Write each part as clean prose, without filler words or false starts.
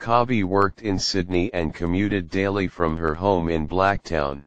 Kabi worked in Sydney and commuted daily from her home in Blacktown.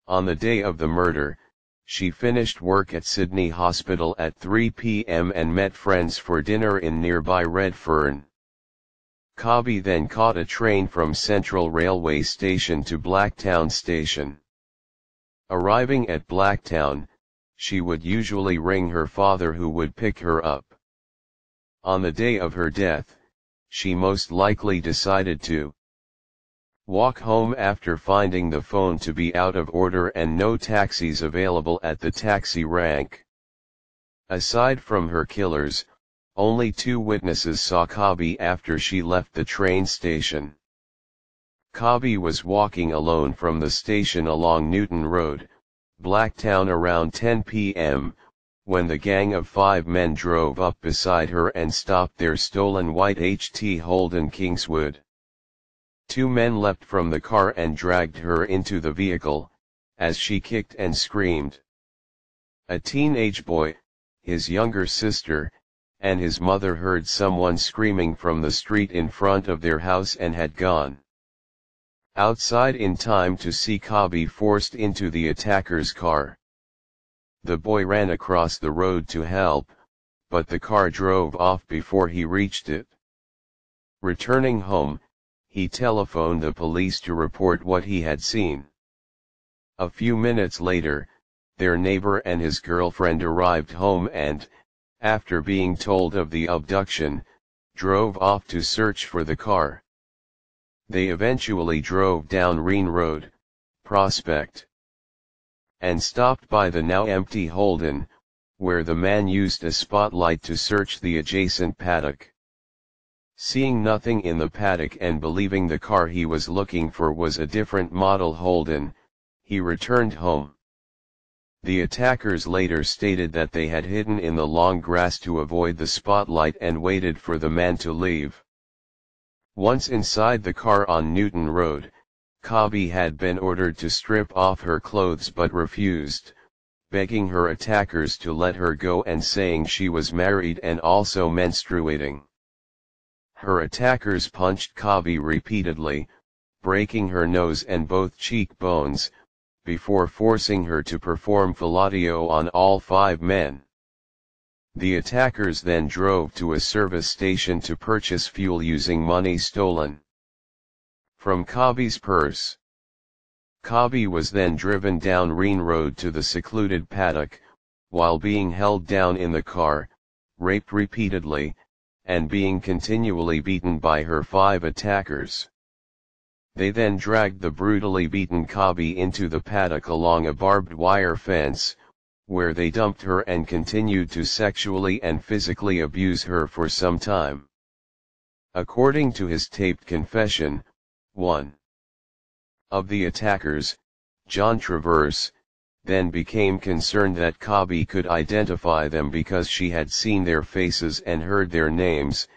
On the day of the murder, she finished work at Sydney Hospital at 3 p.m. and met friends for dinner in nearby Redfern. Kabi then caught a train from Central Railway Station to Blacktown Station. Arriving at Blacktown, she would usually ring her father, who would pick her up. On the day of her death, she most likely decided to walk home after finding the phone to be out of order and no taxis available at the taxi rank. Aside from her killers, only 2 witnesses saw Kabi after she left the train station. Kabi was walking alone from the station along Newton Road, Blacktown around 10 p.m., when the gang of 5 men drove up beside her and stopped their stolen white HT Holden Kingswood. 2 men leapt from the car and dragged her into the vehicle, as she kicked and screamed. A teenage boy, his younger sister, and his mother heard someone screaming from the street in front of their house and had gone outside in time to see Kabi forced into the attacker's car. The boy ran across the road to help, but the car drove off before he reached it. Returning home, he telephoned the police to report what he had seen. A few minutes later, their neighbor and his girlfriend arrived home and, after being told of the abduction, drove off to search for the car. They eventually drove down Reen Road, Prospect, and stopped by the now empty Holden, where the man used a spotlight to search the adjacent paddock. Seeing nothing in the paddock and believing the car he was looking for was a different model Holden, he returned home. The attackers later stated that they had hidden in the long grass to avoid the spotlight and waited for the man to leave. Once inside the car on Newton Road, Kabi had been ordered to strip off her clothes but refused, begging her attackers to let her go and saying she was married and also menstruating. Her attackers punched Kabi repeatedly, breaking her nose and both cheekbones, before forcing her to perform fellatio on all 5 men. The attackers then drove to a service station to purchase fuel using money stolen from Kabi's purse. Kabi was then driven down Reen Road to the secluded paddock, while being held down in the car, raped repeatedly, and being continually beaten by her 5 attackers. They then dragged the brutally beaten Kabi into the paddock along a barbed wire fence, where they dumped her and continued to sexually and physically abuse her for some time. According to his taped confession, one of the attackers, John Traverse, then became concerned that Kabi could identify them because she had seen their faces and heard their names,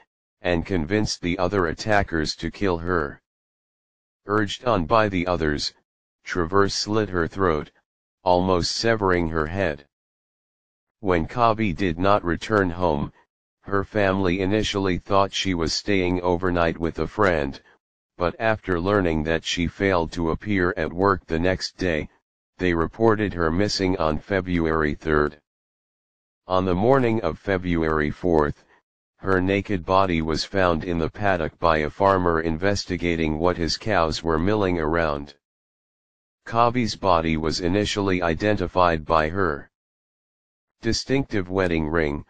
and convinced the other attackers to kill her. Urged on by the others, Traverse slit her throat, almost severing her head. When Kabi did not return home, her family initially thought she was staying overnight with a friend, but after learning that she failed to appear at work the next day, they reported her missing on February 3. On the morning of February 4, her naked body was found in the paddock by a farmer investigating what his cows were milling around. Kabi's body was initially identified by her distinctive wedding ring,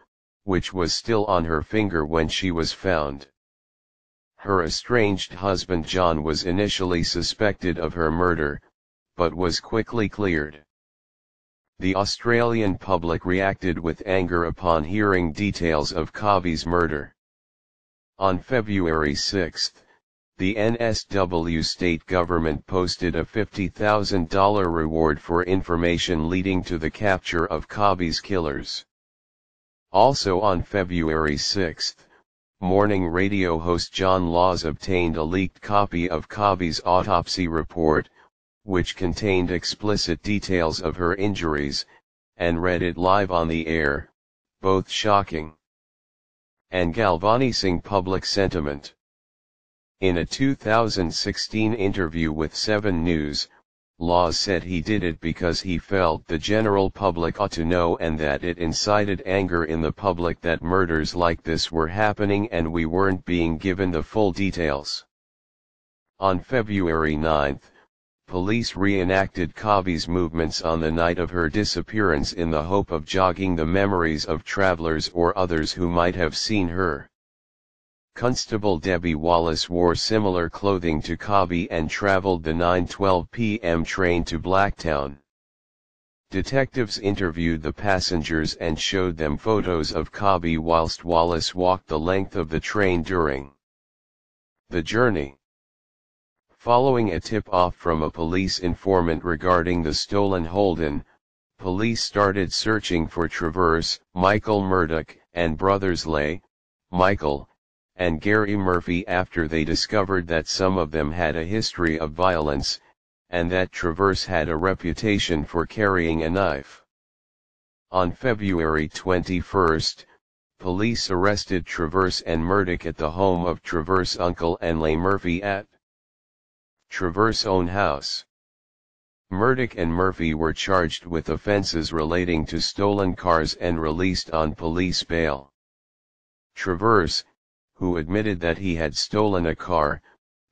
which was still on her finger when she was found. Her estranged husband John was initially suspected of her murder, but was quickly cleared. The Australian public reacted with anger upon hearing details of Kabi's murder. On February 6, the NSW state government posted a $50,000 reward for information leading to the capture of Kabi's killers. Also on February 6, morning radio host John Laws obtained a leaked copy of Kabi's autopsy report, which contained explicit details of her injuries, and read it live on the air, both shocking and galvanizing public sentiment. In a 2016 interview with 7 News, Laws said he did it because he felt the general public ought to know and that it incited anger in the public that murders like this were happening and we weren't being given the full details. On February 9, police reenacted Kavi's movements on the night of her disappearance in the hope of jogging the memories of travelers or others who might have seen her. Constable Debbie Wallace wore similar clothing to Kavi and traveled the 9:12 p.m. train to Blacktown. Detectives interviewed the passengers and showed them photos of Kavi whilst Wallace walked the length of the train during the journey. Following a tip-off from a police informant regarding the stolen Holden, police started searching for Traverse, Michael Murdoch, and brothers Leigh, Michael, and Gary Murphy after they discovered that some of them had a history of violence, and that Traverse had a reputation for carrying a knife. On February 21, police arrested Traverse and Murdoch at the home of Traverse uncle and Leigh Murphy at Traverse own house. Murdoch and Murphy were charged with offenses relating to stolen cars and released on police bail. Traverse, who admitted that he had stolen a car,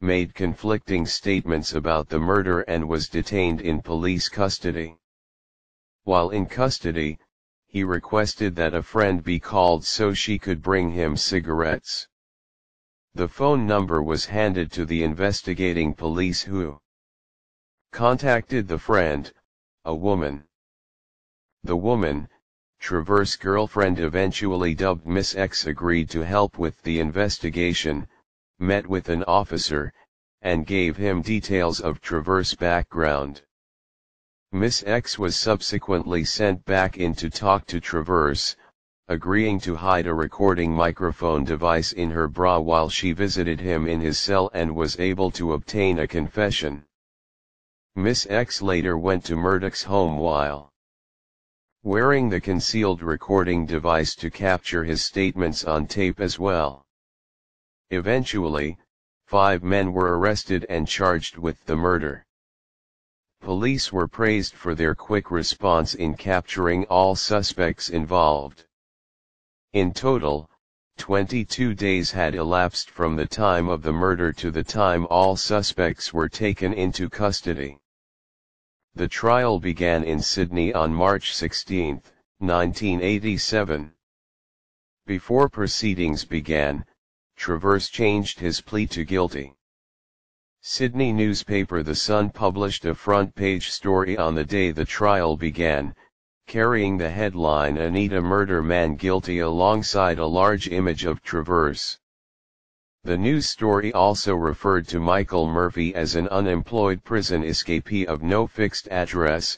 made conflicting statements about the murder and was detained in police custody. While in custody, he requested that a friend be called so she could bring him cigarettes. The phone number was handed to the investigating police who contacted the friend, a woman. The woman, Traverse girlfriend eventually dubbed Miss X, agreed to help with the investigation, met with an officer, and gave him details of Traverse background. Miss X was subsequently sent back in to talk to Traverse, agreeing to hide a recording microphone device in her bra while she visited him in his cell and was able to obtain a confession. Miss X later went to Murdoch's home while wearing the concealed recording device to capture his statements on tape as well. Eventually, 5 men were arrested and charged with the murder. Police were praised for their quick response in capturing all suspects involved. In total, 22 days had elapsed from the time of the murder to the time all suspects were taken into custody. The trial began in Sydney on March 16, 1987. Before proceedings began, Traverse changed his plea to guilty. Sydney newspaper The Sun published a front-page story on the day the trial began, carrying the headline "Anita Murder Man Guilty" alongside a large image of Traverse. The news story also referred to Michael Murphy as an unemployed prison escapee of no fixed address,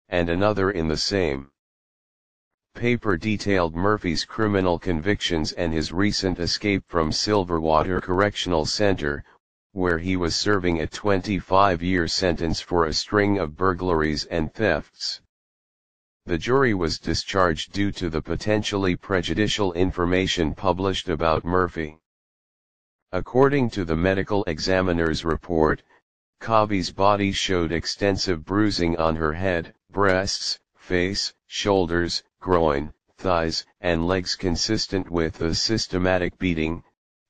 and another in the same paper detailed Murphy's criminal convictions and his recent escape from Silverwater Correctional Center, where he was serving a 25-year sentence for a string of burglaries and thefts. The jury was discharged due to the potentially prejudicial information published about Murphy. According to the medical examiner's report, Kavi's body showed extensive bruising on her head, breasts, face, shoulders, groin, thighs, and legs consistent with a systematic beating,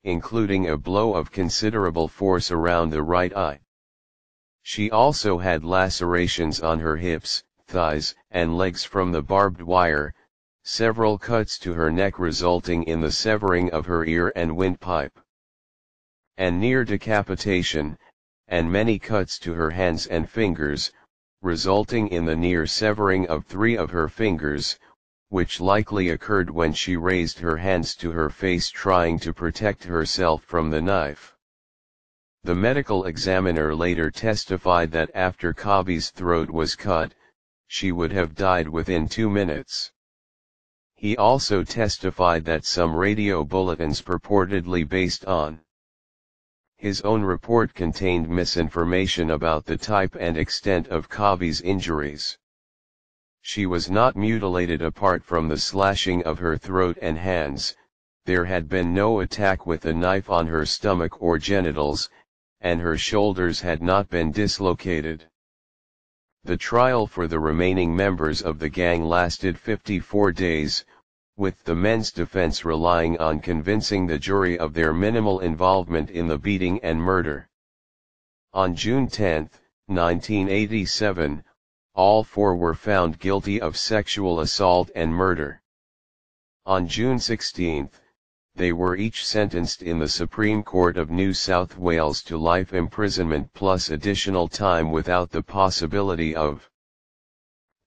including a blow of considerable force around the right eye. She also had lacerations on her hips, thighs, and legs from the barbed wire, several cuts to her neck resulting in the severing of her ear and windpipe, and near decapitation, and many cuts to her hands and fingers, resulting in the near severing of 3 of her fingers, which likely occurred when she raised her hands to her face trying to protect herself from the knife. The medical examiner later testified that after Kavi's throat was cut, she would have died within 2 minutes. He also testified that some radio bulletins purportedly based on his own report contained misinformation about the type and extent of Kavi's injuries. She was not mutilated apart from the slashing of her throat and hands, there had been no attack with a knife on her stomach or genitals, and her shoulders had not been dislocated. The trial for the remaining members of the gang lasted 54 days, with the men's defense relying on convincing the jury of their minimal involvement in the beating and murder. On June 10, 1987, all four were found guilty of sexual assault and murder. On June 16, they were each sentenced in the Supreme Court of New South Wales to life imprisonment plus additional time without the possibility of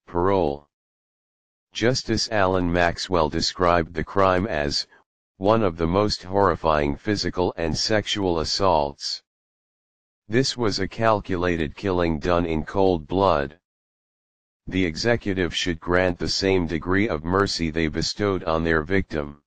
parole. Justice Alan Maxwell described the crime as one of the most horrifying physical and sexual assaults. This was a calculated killing done in cold blood. The executive should grant the same degree of mercy they bestowed on their victim.